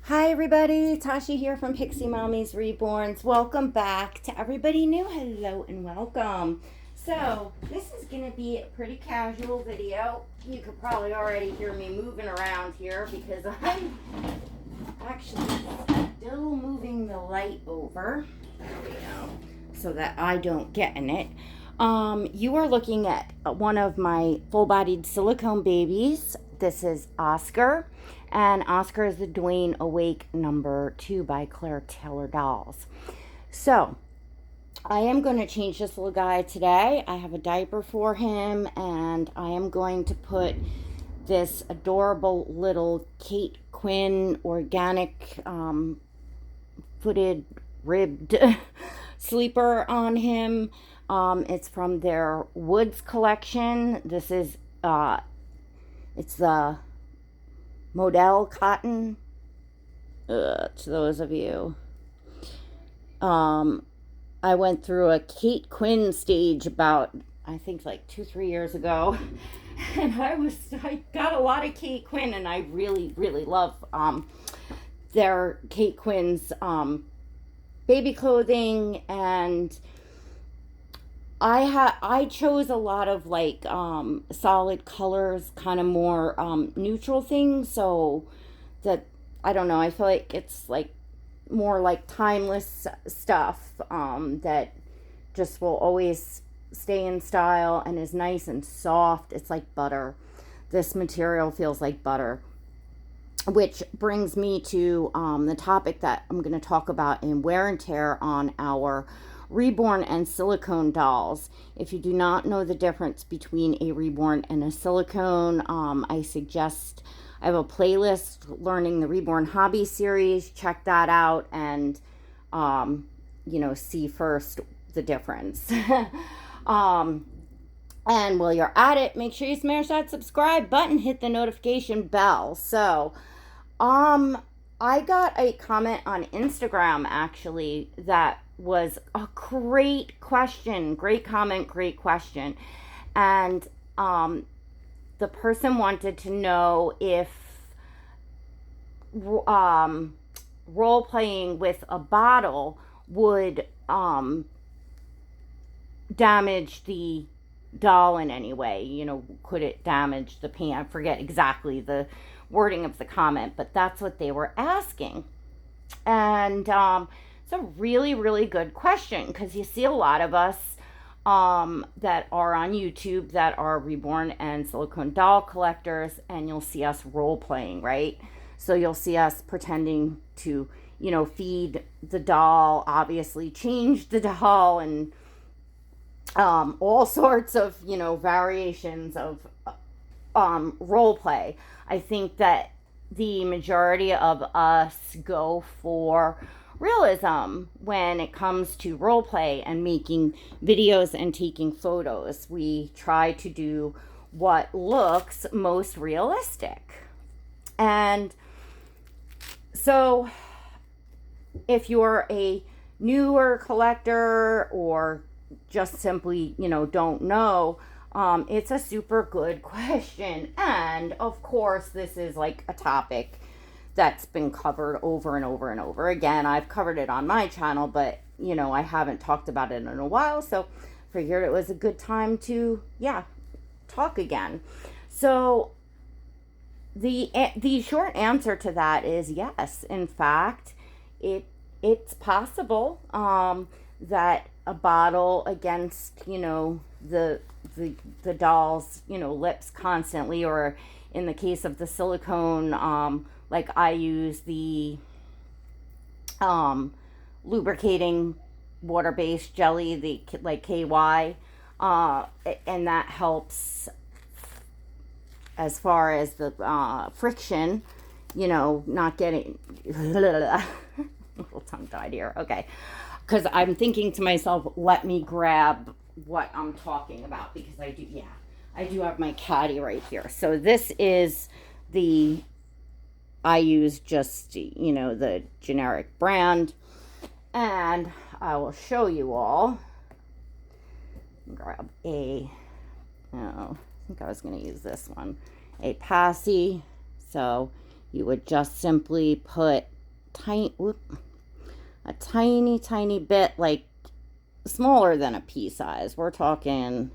Hi everybody, Tasha here from Pixie Mommy's Reborns. Welcome back to everybody new. Hello and welcome. So this is going to be a pretty casual video. You could probably already hear me moving around here because I'm actually still moving the light over. There we go. So that I don't get in it. You are looking at one of my full-bodied silicone babies. This is Oscar. And Oscar is the Dwayne Awake number 2 by Claire Taylor Dolls. So, I am going to change this little guy today. I have a diaper for him, and I am going to put this adorable little Kate Quinn organic footed ribbed sleeper on him. It's from their Woods collection. This is, it's the Model cotton, to those of you. I went through a Kate Quinn stage about, I think like 2-3 years ago. And I got a lot of Kate Quinn, and I really, really love, their Kate Quinn's, baby clothing. And I chose a lot of like solid colors, kind of more neutral things, so that I don't know, I feel like it's like more like timeless stuff that just will always stay in style and is nice and soft. It's like butter. This material feels like butter, which brings me to the topic that I'm going to talk about in wear and tear on our reborn and silicone dolls. If you do not know the difference between a reborn and a silicone, I suggest I have a playlist, Learning the Reborn Hobby series. Check that out and see first the difference. And while you're at it, make sure you smash that subscribe button, hit the notification bell. So I got a comment on Instagram actually that was a great question, great comment, great question. And the person wanted to know if role playing with a bottle would damage the doll in any way. Could it damage the paint? I forget exactly the wording of the comment, but that's what they were asking. And it's a really, really good question, because you see a lot of us that are on YouTube that are reborn and silicone doll collectors, and you'll see us role playing, right? So you'll see us pretending to, feed the doll, obviously change the doll, and all sorts of, variations of role play. I think that the majority of us go for realism when it comes to role play and making videos and taking photos. We try to do what looks most realistic. And so if you're a newer collector or just simply, don't know, it's a super good question. And of course, this is like a topic that's been covered over and over and over again. I've covered it on my channel, but I haven't talked about it in a while, so figured it was a good time to talk again. So the short answer to that is yes. In fact, it's possible that a bottle against the doll's lips constantly, or in the case of the silicone, like I use the lubricating water-based jelly, the like KY, and that helps as far as the friction, not getting little tongue tied here. Okay, because I'm thinking to myself, let me grab what I'm talking about, because I do have my caddy right here. So this is I use just, the generic brand, and I will show you all. Grab I think I was going to use this one, a passy. So you would just simply put tiny bit, like smaller than a pea size. We're talking,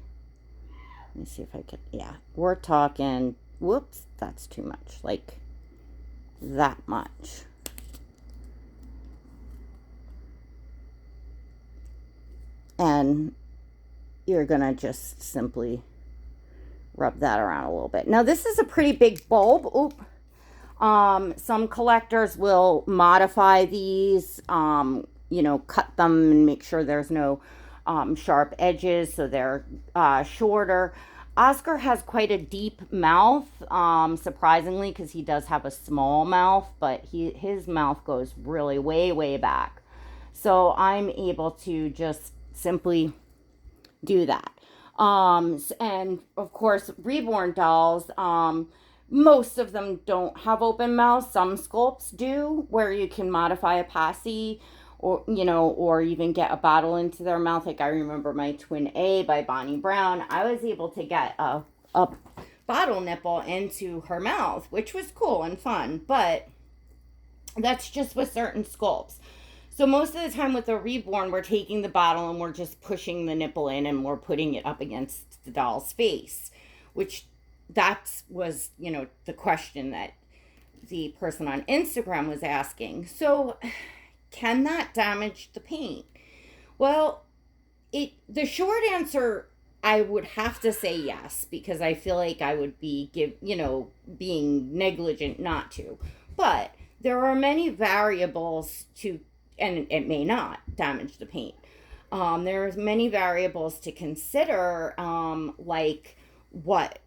let me see if I can, yeah, we're talking, whoops, that's too much, like that much. And you're gonna just simply rub that around a little bit. Now this is a pretty big bulb. Oop. Some collectors will modify these, cut them and make sure there's no sharp edges, so they're shorter. Oscar has quite a deep mouth, surprisingly, because he does have a small mouth, but his mouth goes really way back. So I'm able to just simply do that. And of course, reborn dolls, most of them don't have open mouths. Some sculpts do, where you can modify a passy, or even get a bottle into their mouth. Like I remember my twin A by Bonnie Brown. I was able to get a bottle nipple into her mouth, which was cool and fun, but that's just with certain sculpts. So most of the time with the reborn, we're taking the bottle and we're just pushing the nipple in and we're putting it up against the doll's face, which that was, the question that the person on Instagram was asking. So can that damage the paint? Well, the short answer, I would have to say yes, because I feel like I would be being negligent not to. But there are many variables and it may not damage the paint. There's many variables to consider, like what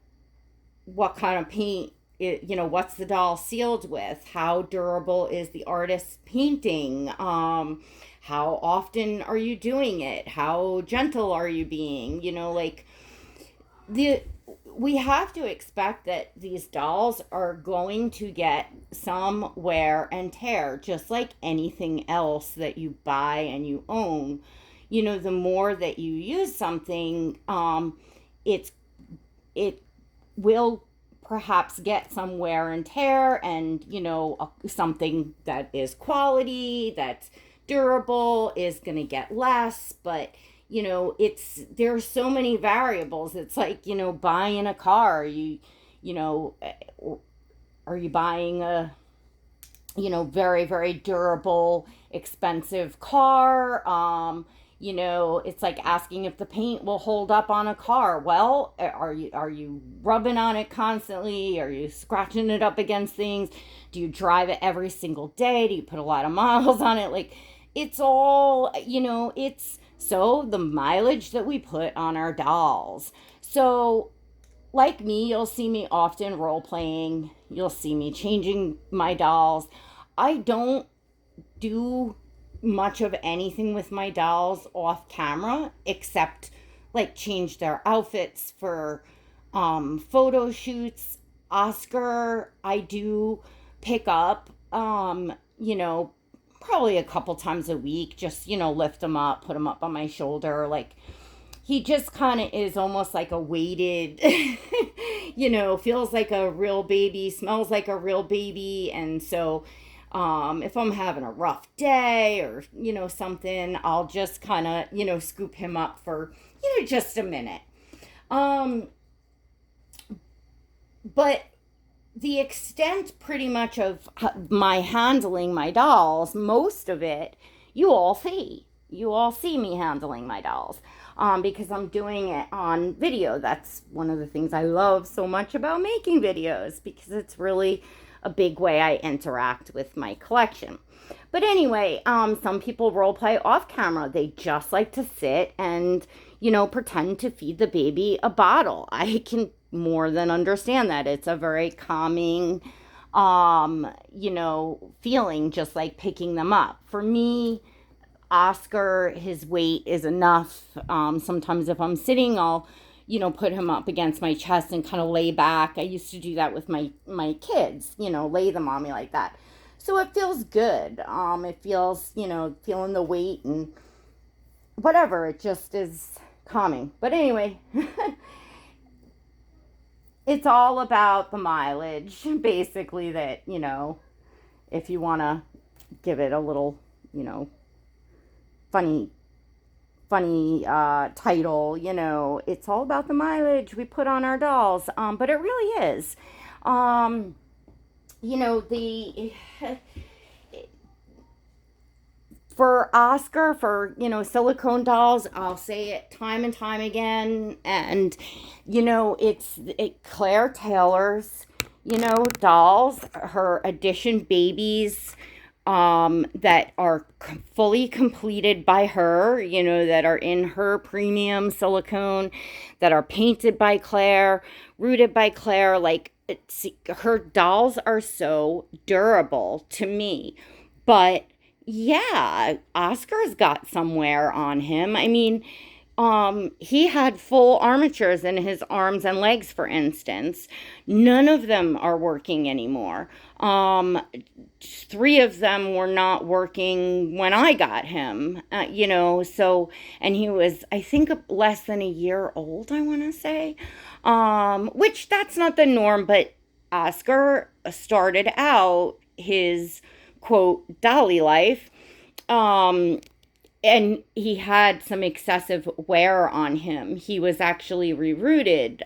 kind of paint, what's the doll sealed with? How durable is the artist's painting? How often are you doing it? How gentle are you being? We have to expect that these dolls are going to get some wear and tear, just like anything else that you buy and you own. The more that you use something, it will perhaps get some wear and tear, and something that is quality, that's durable, is going to get less. But there's so many variables. It's like, buying a car. Are you buying a, very durable, expensive car? It's like asking if the paint will hold up on a car. Well, are you rubbing on it constantly? Are you scratching it up against things? Do you drive it every single day? Do you put a lot of miles on it? Like, it's all, so the mileage that we put on our dolls. So like me, you'll see me often role playing. You'll see me changing my dolls. I don't do much of anything with my dolls off camera, except like change their outfits for photo shoots. Oscar, I do pick up, probably a couple times a week, just, lift him up, put him up on my shoulder. Like, he just kind of is almost like a weighted, feels like a real baby, smells like a real baby. And so, if I'm having a rough day or, something, I'll just kind of, scoop him up for, just a minute. But the extent pretty much of my handling my dolls, most of it, you all see. You all see me handling my dolls, because I'm doing it on video. That's one of the things I love so much about making videos, because it's really a big way I interact with my collection. But anyway, some people role play off camera. They just like to sit and, pretend to feed the baby a bottle. I can more than understand that. It's a very calming, feeling, just like picking them up. For me, Oscar, his weight is enough. Sometimes if I'm sitting, I'll, put him up against my chest and kind of lay back. I used to do that with my kids, lay them on me like that. So it feels good. It feels, feeling the weight and whatever. It just is calming. But anyway, it's all about the mileage, basically, that, if you want to give it a little, you know, funny title, you know, it's all about the mileage we put on our dolls. But it really is. You know, the for Oscar, for, you know, silicone dolls, I'll say it time and time again. And, you know, Claire Taylor's, you know, dolls, her Edition babies, that are fully completed by her, you know, that are in her premium silicone, that are painted by Claire, rooted by Claire. Like, her dolls are so durable to me. But yeah, Oscar's got somewhere on him. I mean, he had full armatures in his arms and legs, for instance. None of them are working anymore. 3 of them were not working when I got him, you know, so, and he was, I think, less than a year old, I want to say, which that's not the norm, but Oscar started out his, quote, dolly life, and he had some excessive wear on him. He was actually rerouted,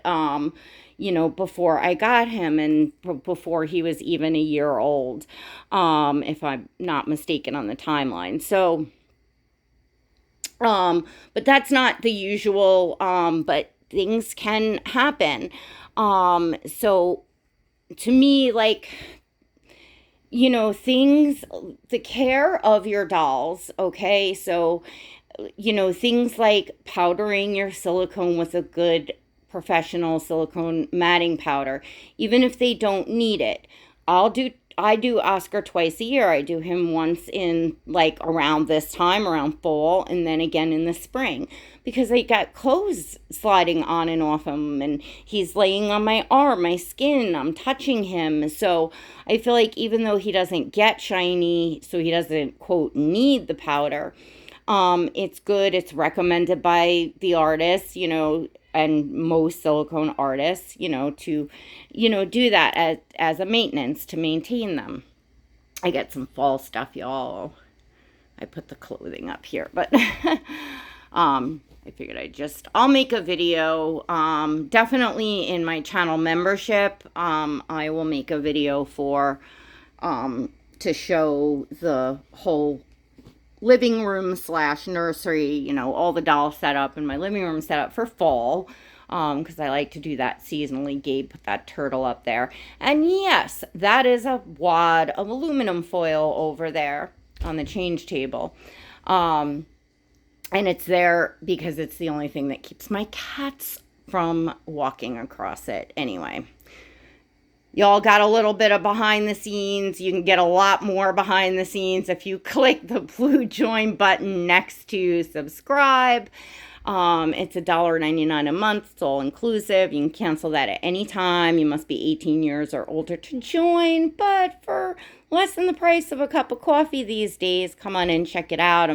you know, before I got him, and before he was even a year old, if I'm not mistaken on the timeline. So, but that's not the usual, but things can happen. So to me, like, you know, the care of your dolls, okay? So, you know, things like powdering your silicone with a good professional silicone matting powder, even if they don't need it. I do Oscar twice a year. I do him once in, like, around this time, around fall, and then again in the spring, because I got clothes sliding on and off him, and he's laying on my arm, my skin, I'm touching him. So I feel like even though he doesn't get shiny, so he doesn't, quote, need the powder, it's good. It's recommended by the artist, you know, and most silicone artists, you know, to, you know, do that as a maintenance, to maintain them. I get some fall stuff, y'all. I put the clothing up here, but I figured I'll make a video, definitely in my channel membership. I will make a video for, to show the whole living room / nursery, you know, all the doll setup in my living room setup for fall, because I like to do that seasonally. Gabe put that turtle up there. And yes, that is a wad of aluminum foil over there on the change table. And it's there because it's the only thing that keeps my cats from walking across it. Anyway, y'all got a little bit of behind the scenes. You can get a lot more behind the scenes if you click the blue join button next to subscribe. It's $1.99 a month. It's all inclusive. You can cancel that at any time. You must be 18 years or older to join, but for less than the price of a cup of coffee these days, come on and check it out.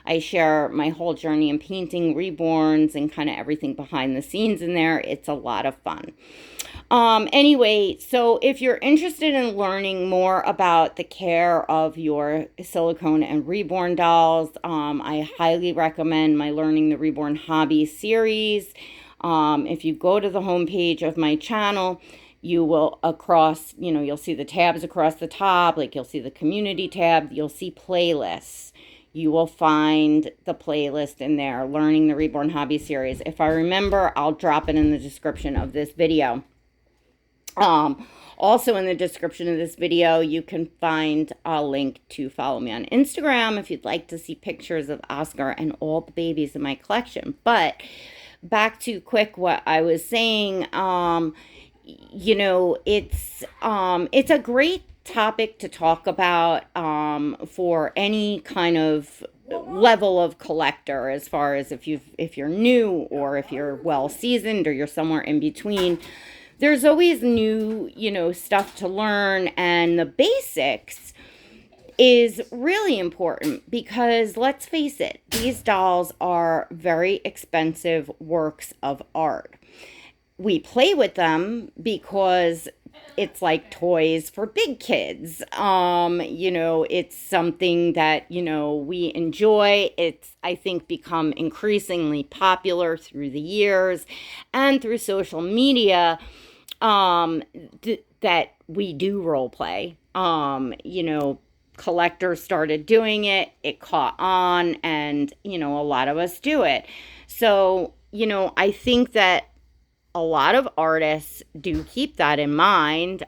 I share my whole journey in painting, reborns, and kind of everything behind the scenes in there. It's a lot of fun. Anyway, so if you're interested in learning more about the care of your silicone and reborn dolls, I highly recommend my Learning the Reborn Hobby series. If you go to the homepage of my channel, you will you'll see the tabs across the top, like you'll see the community tab, you'll see playlists. You will find the playlist in there, Learning the Reborn Hobby series. If I remember, I'll drop it in the description of this video. Also in the description of this video, you can find a link to follow me on Instagram if you'd like to see pictures of Oscar and all the babies in my collection. But back to what I was saying, you know, it's a great topic to talk about, for any kind of level of collector, as far as if you're new, or if you're well seasoned, or you're somewhere in between. There's always new, you know, stuff to learn, and the basics is really important, because let's face it, these dolls are very expensive works of art. We play with them because it's like toys for big kids. It's something that, we enjoy. It's, I think, become increasingly popular through the years and through social media, that we do role play. Collectors started doing it, it caught on, and, a lot of us do it. So, I think that a lot of artists do keep that in mind,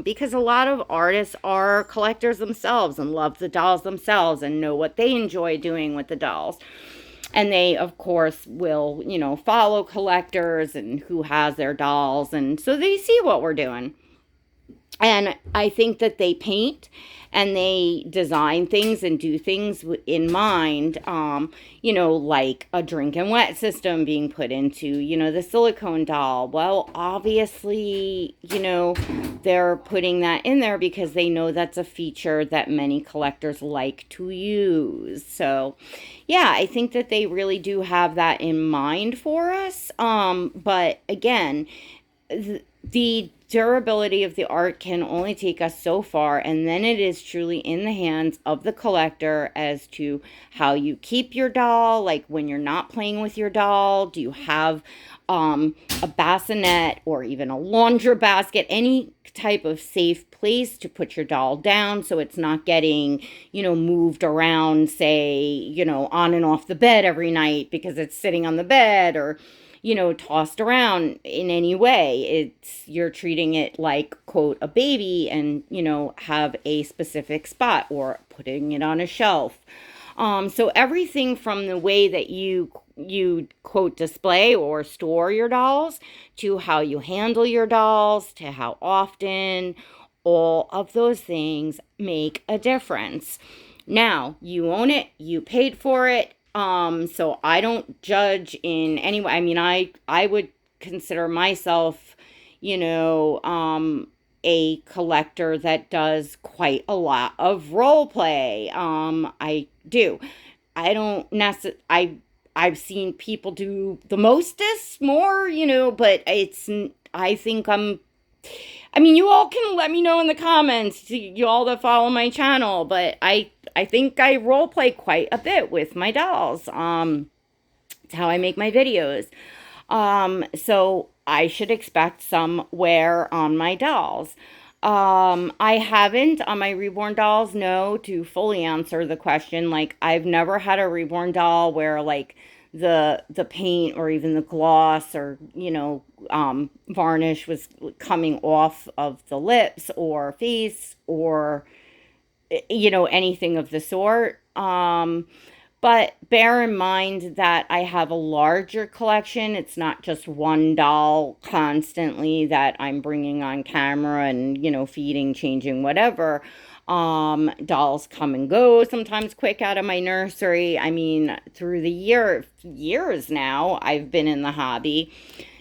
because a lot of artists are collectors themselves and love the dolls themselves and know what they enjoy doing with the dolls. And they, of course, will, follow collectors and who has their dolls. And so they see what we're doing. And I think that they paint and they design things and do things in mind, like a drink and wet system being put into, the silicone doll. Well, obviously, they're putting that in there because they know that's a feature that many collectors like to use. So, yeah, I think that they really do have that in mind for us. But again, the durability of the art can only take us so far, and then it is truly in the hands of the collector as to how you keep your doll. Like when you're not playing with your doll, do you have a bassinet or even a laundry basket, any type of safe place to put your doll down so it's not getting, moved around, say, on and off the bed every night because it's sitting on the bed, or tossed around in any way. You're treating it like, quote, a baby, and, have a specific spot, or putting it on a shelf. So everything from the way that you quote display or store your dolls, to how you handle your dolls, to how often, all of those things make a difference. Now, you own it, you paid for it. So I don't judge in any way. I mean, I would consider myself, a collector that does quite a lot of role play. I do. I don't necessarily, I've seen people do the mostest more, but I think you all can let me know in the comments, you all that follow my channel, but I think I role play quite a bit with my dolls. It's how I make my videos. So I should expect some wear on my dolls. I haven't on my reborn dolls, no, to fully answer the question. Like, I've never had a reborn doll where, like, the paint or even the gloss or, varnish was coming off of the lips or face or, anything of the sort. But bear in mind that I have a larger collection. It's not just one doll constantly that I'm bringing on camera and, feeding, changing, whatever. Dolls come and go sometimes quick out of my nursery. I mean, through the years now, I've been in the hobby.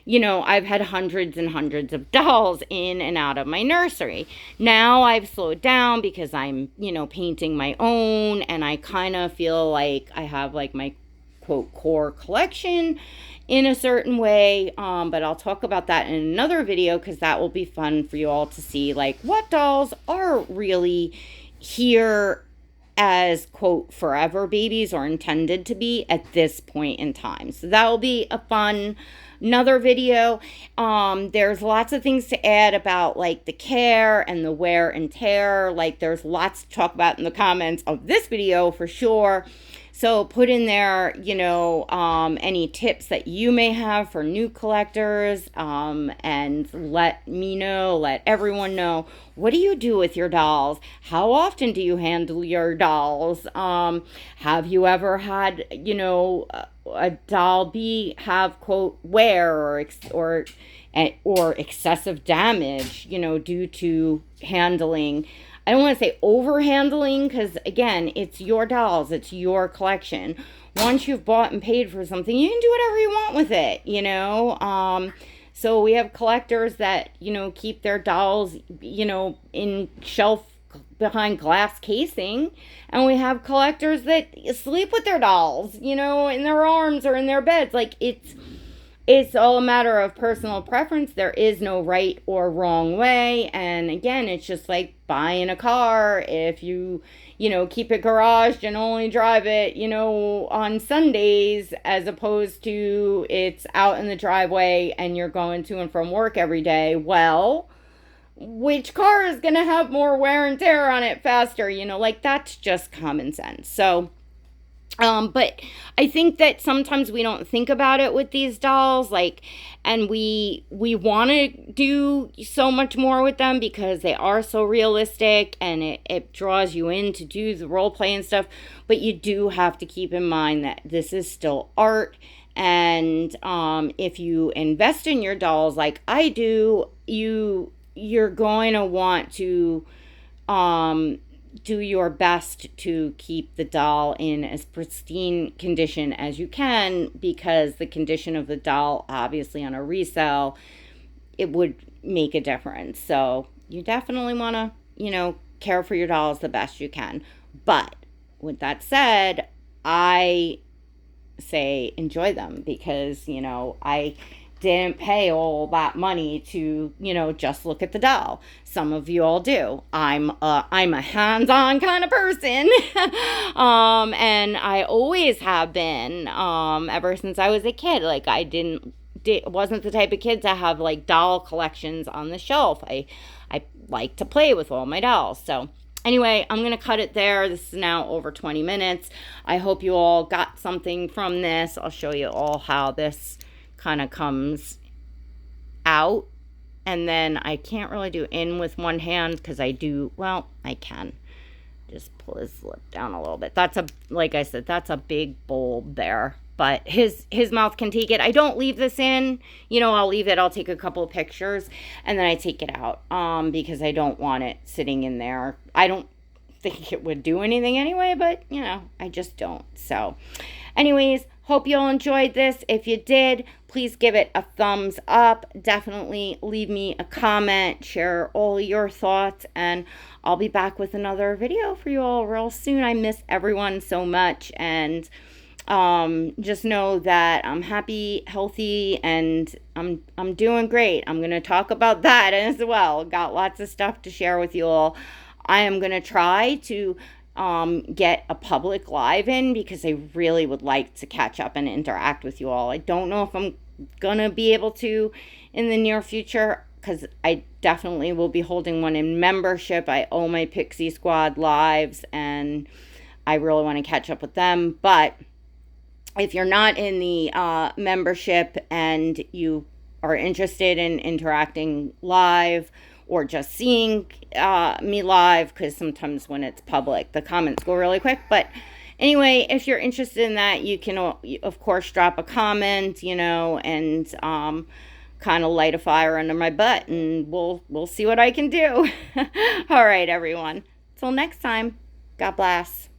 I've had hundreds and hundreds of dolls in and out of my nursery. Now I've slowed down because I'm, painting my own, and I kind of feel like I have like my quote core collection in a certain way. But I'll talk about that in another video because that will be fun for you all to see, like what dolls are really here as quote forever babies or intended to be at this point in time. So that will be a fun another video. There's lots of things to add about like the care and the wear and tear. Like there's lots to talk about in the comments of this video for sure. So put in there, any tips that you may have for new collectors, and let me know, let everyone know, what do you do with your dolls? How often do you handle your dolls? Have you ever had, a doll have quote wear or excessive damage, due to handling? I don't want to say over handling because, again, it's your dolls. It's your collection. Once you've bought and paid for something, you can do whatever you want with it, So we have collectors that, keep their dolls, in shelf behind glass casing. And we have collectors that sleep with their dolls, in their arms or in their beds. Like, it's all a matter of personal preference. There is no right or wrong way. And again, it's just like buying a car. If you keep it garaged and only drive it, on Sundays, as opposed to it's out in the driveway and you're going to and from work every day, well, which car is going to have more wear and tear on it faster? Like that's just common sense. So, but I think that sometimes we don't think about it with these dolls, like, and we want to do so much more with them because they are so realistic and it draws you in to do the role play and stuff. But you do have to keep in mind that this is still art. And if you invest in your dolls like I do, you're going to want to do your best to keep the doll in as pristine condition as you can, because the condition of the doll, obviously on a resale, it would make a difference. So you definitely want to, care for your dolls the best you can. But with that said, I say enjoy them because, I didn't pay all that money to, just look at the doll. Some of you all do. I'm a hands-on kind of person. And I always have been, ever since I was a kid. Like wasn't the type of kid to have like doll collections on the shelf. I like to play with all my dolls. So anyway, I'm going to cut it there. This is now over 20 minutes. I hope you all got something from this. I'll show you all how this kind of comes out. And then I can't really do in with one hand because I can just pull his lip down a little bit. Like I said, that's a big bulb there, but his mouth can take it. I don't leave this in, I'll leave it. I'll take a couple of pictures and then I take it out because I don't want it sitting in there. I don't think it would do anything anyway, but I just don't. So anyways, hope you all enjoyed this. If you did, please give it a thumbs up. Definitely leave me a comment, share all your thoughts, and I'll be back with another video for you all real soon. I miss everyone so much, and just know that I'm happy, healthy, and I'm doing great. I'm going to talk about that as well. Got lots of stuff to share with you all. I am going to try to get a public live in because I really would like to catch up and interact with you all. I don't know if I'm gonna be able to in the near future because I definitely will be holding one in membership. I owe my Pixie Squad lives and I really want to catch up with them. But if you're not in the membership and you are interested in interacting live or just seeing me live, because sometimes when it's public the comments go really quick, but anyway, if you're interested in that, you can of course drop a comment, and kind of light a fire under my butt, and we'll see what I can do. All right, everyone, till next time, God bless.